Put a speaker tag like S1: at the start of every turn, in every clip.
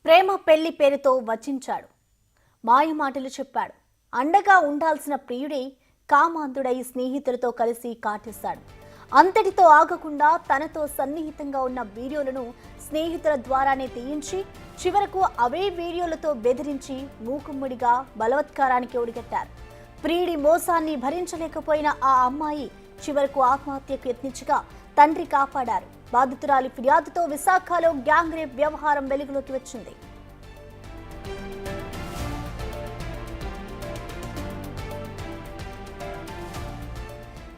S1: ప్రేమ పెళ్లి పేరుతో వచించాడు. మాయమాటలు చెప్పాడు. అండగా ఉండాల్సిన ప్రియుడే కామాంధుడై స్నేహితులతో కలిసి కాటేశాడు. అంతటితో ఆగకుండా తనతో సన్నిహితంగా ఉన్న వీడియోలను స్నేహితుల ద్వారానే తీయించి చివరకు అవే వీడియోలతో బెదిరించి మూకుమ్మడిగా బలవత్కారానికి ఒడిగట్టారు. ప్రియుడి మోసాన్ని భరించలేకపోయిన ఆ అమ్మాయి చివరకు ఆత్మహత్యకు యత్నించగా తండ్రి కాపాడారు. బాధితురాలి ఫిర్యాదుతో విశాఖలో గ్యాంగ్ రేప్ వ్యవహారం వెలుగులోకి వచ్చింది.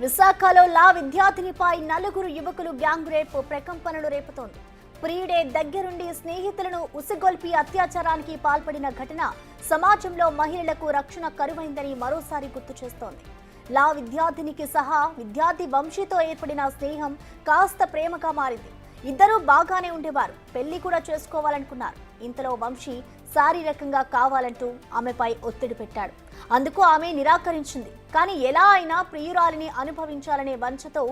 S1: విశాఖలో లా విద్యార్థినిపై నలుగురు యువకులు గ్యాంగ్ రేప్ ప్రకంపనలు రేపుతోంది. ప్రియుడే దగ్గరుండి స్నేహితులను ఉసిగొల్పి అత్యాచారానికి పాల్పడిన ఘటన సమాజంలో మహిళలకు రక్షణ కరువైందని మరోసారి గుర్తు చేస్తోంది. లా విద్యార్థినికి సహా విద్యార్థి వంశీతో ఏర్పడిన స్నేహం కాస్త ప్రేమగా మారింది. ఇద్దరూ బాగానే ఉండేవారు. పెళ్లి కూడా చేసుకోవాలనుకున్నారు. ఇంతలో వంశీ శారీరకంగా కావాలంటూ ఆమెపై ఒత్తిడి పెట్టాడు. అందుకు ఆమె నిరాకరించింది. కానీ ఎలా అయినా ప్రియురాలిని అనుభవించాలనే వంచతో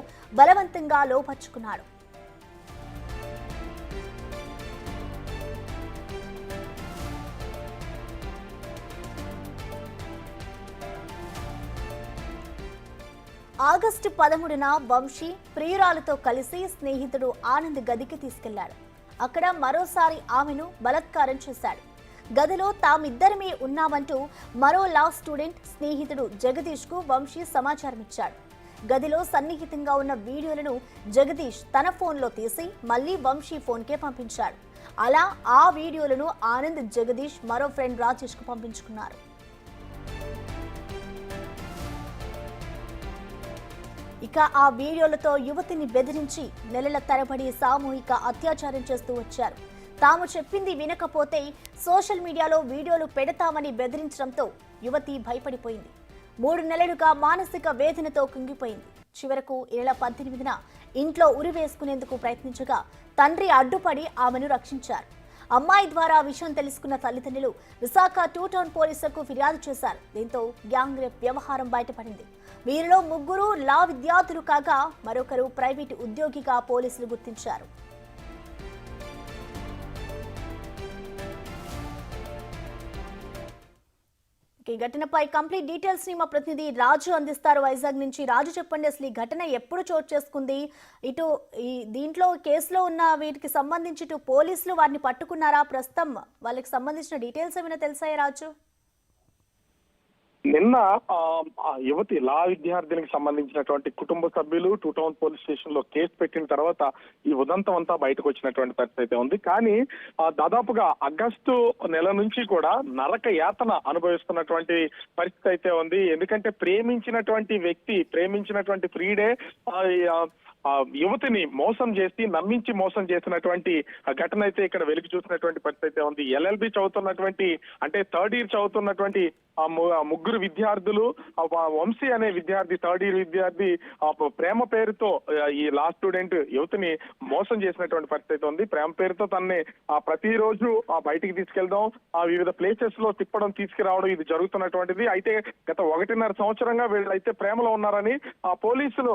S1: బలవంతంగా లోపర్చుకున్నాడు. ఆగస్టు 13న వంశీ ప్రియురాలతో కలిసి స్నేహితుడు ఆనంద్ గదికి తీసుకెళ్లాడు. అక్కడ మరోసారి ఆమెను బలాత్కారం చేశాడు. గదిలో తామిద్దరమే ఉన్నామంటూ మరో లా స్టూడెంట్ స్నేహితుడు జగదీష్ కు వంశీ సమాచారం ఇచ్చాడు. గదిలో సన్నిహితంగా ఉన్న వీడియోలను జగదీష్ తన ఫోన్లో తీసి మళ్లీ వంశీ ఫోన్కే పంపించాడు. అలా ఆ వీడియోలను ఆనంద్, జగదీష్ మరో ఫ్రెండ్ రాజేష్ కు పంపించుకున్నారు. ఇక ఆ వీడియోలతో యువతిని బెదిరించి నెలల తరబడి సామూహిక అత్యాచారం చేస్తూ వచ్చారు. తాము చెప్పింది వినకపోతే సోషల్ మీడియాలో వీడియోలు పెడతామని బెదిరించడంతో యువతి భయపడిపోయింది. 3 నెలలుగా మానసిక వేదనతో కుంగిపోయింది. చివరకు ఈ నెల 18న ఇంట్లో ఉరివేసుకునేందుకు ప్రయత్నించగా తండ్రి అడ్డుపడి ఆమెను రక్షించారు. అమ్మాయి ద్వారా విషయం తెలుసుకున్న తల్లిదండ్రులు విశాఖ 2 టౌన్ పోలీసులకు ఫిర్యాదు చేశారు. దీంతో గ్యాంగ్ రేప్ వ్యవహారం బయటపడింది. వీరిలో 3 లా విద్యార్థులు కాగా మరొకరు ప్రైవేటు ఉద్యోగిగా పోలీసులు గుర్తించారు. ఈ ఘటనపై కంప్లీట్ డీటెయిల్స్ ని మా ప్రతినిధి రాజు అందిస్తారు వైజాగ్ నుంచి. రాజు, చెప్పండి, అసలు ఈ ఘటన ఎప్పుడు చోటు చేసుకుంది? ఇటు దీంట్లో కేసులో ఉన్న వీటికి సంబంధించి ఇటు పోలీసులు వారిని పట్టుకున్నారా? ప్రస్తుతం వాళ్ళకి సంబంధించిన డీటెయిల్స్ ఏమైనా తెలిసాయా రాజు?
S2: నిన్న యువతి లా విద్యార్థినికి సంబంధించినటువంటి కుటుంబ సభ్యులు 2 టౌన్ పోలీస్ స్టేషన్ లో కేసు పెట్టిన తర్వాత ఈ ఉదంతం అంతా బయటకు వచ్చినటువంటి పరిస్థితి అయితే ఉంది. కానీ దాదాపుగా ఆగస్టు నెల నుంచి కూడా నరక యాతన అనుభవిస్తున్నటువంటి పరిస్థితి అయితే ఉంది. ఎందుకంటే ప్రేమించినటువంటి ప్రియుడే యువతిని మోసం చేసి నమ్మించి మోసం చేసినటువంటి ఘటన అయితే ఇక్కడ వెలుగు చూసినటువంటి పరిస్థితి అయితే ఉంది. LLB చదువుతున్నటువంటి, అంటే 3rd ఇయర్ చదువుతున్నటువంటి 3 విద్యార్థులు, వంశీ అనే విద్యార్థి 3rd ఇయర్ విద్యార్థి ప్రేమ పేరుతో ఈ లా స్టూడెంట్ యువతిని మోసం చేసినటువంటి పరిస్థితి ఉంది. ప్రేమ పేరుతో తనని ప్రతిరోజు బయటికి తీసుకెళ్దాం, వివిధ ప్లేసెస్ లో తిప్పడం, తీసుకురావడం ఇది జరుగుతున్నటువంటిది. అయితే గత 1.5 సంవత్సరంగా వీళ్ళైతే ప్రేమలో ఉన్నారని పోలీసులు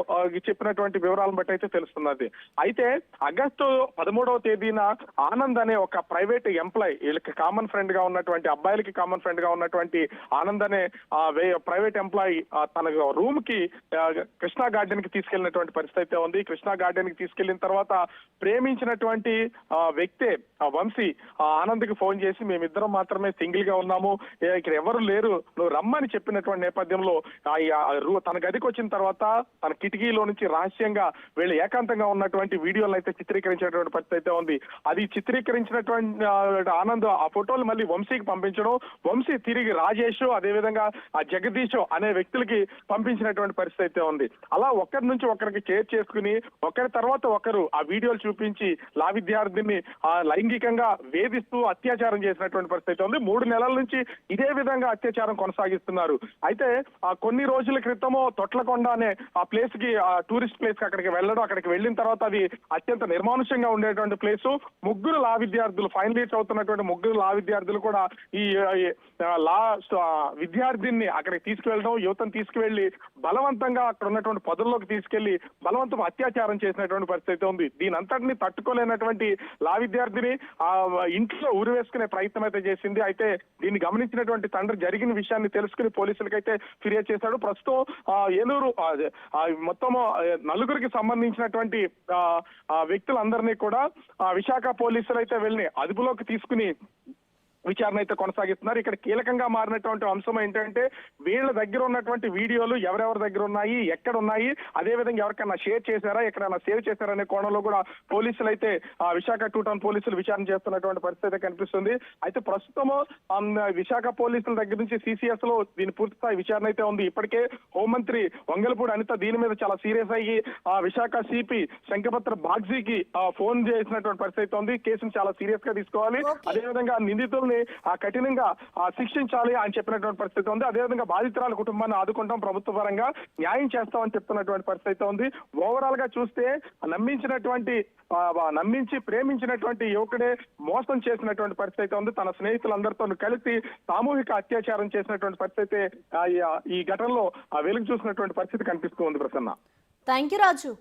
S2: చెప్పినటువంటి వివరాలను బట్టి అయితే తెలుస్తున్నది. అయితే ఆగస్టు 13వ తేదీన ఆనంద్ అనే ఒక ప్రైవేట్ ఎంప్లాయ్, వీళ్ళకి కామన్ ఫ్రెండ్ గా ఉన్నటువంటి, అబ్బాయిలకి కామన్ ఫ్రెండ్ గా ఉన్నటువంటి ఆనంద్ అనే ప్రైవేట్ ఎంప్లాయీ తన రూమ్ కి కృష్ణా గార్డెన్ కి తీసుకెళ్లినటువంటి పరిస్థితి అయితే ఉంది. కృష్ణా గార్డెన్ కి తీసుకెళ్లిన తర్వాత ప్రేమించినటువంటి వ్యక్తే వంశీ ఆనంద్ కి ఫోన్ చేసి మేమిద్దరం మాత్రమే సింగిల్ గా ఉన్నాము, ఇక్కడ ఎవరు లేరు, నువ్వు రమ్మని చెప్పినటువంటి నేపథ్యంలో తన గదికి వచ్చిన తర్వాత తన కిటికీలో నుంచి రహస్యంగా వీళ్ళు ఏకాంతంగా ఉన్నటువంటి వీడియోలను అయితే చిత్రీకరించినటువంటి పరిస్థితి అయితే ఉంది. అది చిత్రీకరించినటువంటి ఆనంద్ ఆ ఫోటోలు మళ్ళీ వంశీకి పంపించడం, వంశీ తిరిగి రాజేష్ అదేవిధంగా జగదీష్ అనే వ్యక్తులకి పంపించినటువంటి పరిస్థితి అయితే ఉంది. అలా ఒకరి నుంచి ఒకరికి షేర్ చేసుకుని ఒకరి తర్వాత ఒకరు ఆ వీడియోలు చూపించి లా విద్యార్థిని లైంగికంగా వేధిస్తూ అత్యాచారం చేసినటువంటి పరిస్థితి ఉంది. 3 నెలల నుంచి ఇదే విధంగా అత్యాచారం కొనసాగిస్తున్నారు. అయితే కొన్ని రోజుల క్రితమో తొట్లకొండ అనే ఆ ప్లేస్ కి, టూరిస్ట్ ప్లేస్ కి అక్కడికి వెళ్ళడం, అక్కడికి వెళ్ళిన తర్వాత అది అత్యంత నిర్మానుష్యంగా ఉండేటువంటి ప్లేసు. 3 లా విద్యార్థులు, ఫైనల్ ఇయర్ చదువుతున్నటువంటి 3 లా విద్యార్థులు కూడా ఈ లా విద్యార్థిని అక్కడికి తీసుకువెళ్ళడం, యువతను తీసుకువెళ్లి బలవంతంగా అక్కడ ఉన్నటువంటి పదుల్లోకి తీసుకెళ్లి బలవంతం అత్యాచారం చేసినటువంటి పరిస్థితి ఉంది. దీని అంతటిని తట్టుకోలేనటువంటి లా విద్యార్థిని ఆ ఇంట్లో ఉరివేసుకునే ప్రయత్నం అయితే చేసింది. అయితే దీన్ని గమనించినటువంటి తండ్రి జరిగిన విషయాన్ని తెలుసుకుని పోలీసులకైతే ఫిర్యాదు చేశాడు. ప్రస్తుతం ఏలూరు మొత్తం నలుగురికి సంబంధించినటువంటి వ్యక్తులందరినీ కూడా విశాఖ పోలీసులు అయితే వెళ్ళి అదుపులోకి తీసుకుని విచారణ అయితే కొనసాగిస్తున్నారు. ఇక్కడ కీలకంగా మారినటువంటి అంశం ఏంటంటే వీళ్ళ దగ్గర ఉన్నటువంటి వీడియోలు ఎవరెవరి దగ్గర ఉన్నాయి, ఎక్కడ ఉన్నాయి, అదేవిధంగా ఎవరికైనా షేర్ చేశారా, ఎక్కడైనా సేవ్ చేశారా అనే కోణంలో కూడా పోలీసులు అయితే విశాఖ 2 టౌన్ పోలీసులు విచారణ చేస్తున్నటువంటి పరిస్థితి కనిపిస్తుంది. అయితే ప్రస్తుతం విశాఖ పోలీసుల దగ్గర నుంచి సిసిఎస్ లో దీని పూర్తిస్థాయి విచారణ అయితే ఉంది. ఇప్పటికే హోంమంత్రి వంగలపూడి అనిత దీని మీద చాలా సీరియస్ అయ్యి విశాఖ సిపి శంఖపత్ర బాగ్జీకి ఫోన్ చేసినటువంటి పరిస్థితి ఉంది. కేసును చాలా సీరియస్ గా తీసుకోవాలి, అదేవిధంగా నిందితుల్ని కఠినంగా శిక్షించాలి అని చెప్పినటువంటి పరిస్థితి ఉంది. అదేవిధంగా బాధితురాల కుటుంబాన్ని ఆదుకుంటాం, ప్రభుత్వ పరంగా న్యాయం చేస్తామని చెప్తున్నటువంటి పరిస్థితి ఉంది. ఓవరాల్ గా చూస్తే నమ్మించి ప్రేమించినటువంటి యువకుడే మోసం చేసినటువంటి పరిస్థితి ఉంది. తన స్నేహితులందరితో కలిసి సామూహిక అత్యాచారం చేసినటువంటి పరిస్థితి ఈ ఘటనలో వెలుగు చూసినటువంటి పరిస్థితి కనిపిస్తూ ఉంది. Prasanna,
S1: thank you Raju.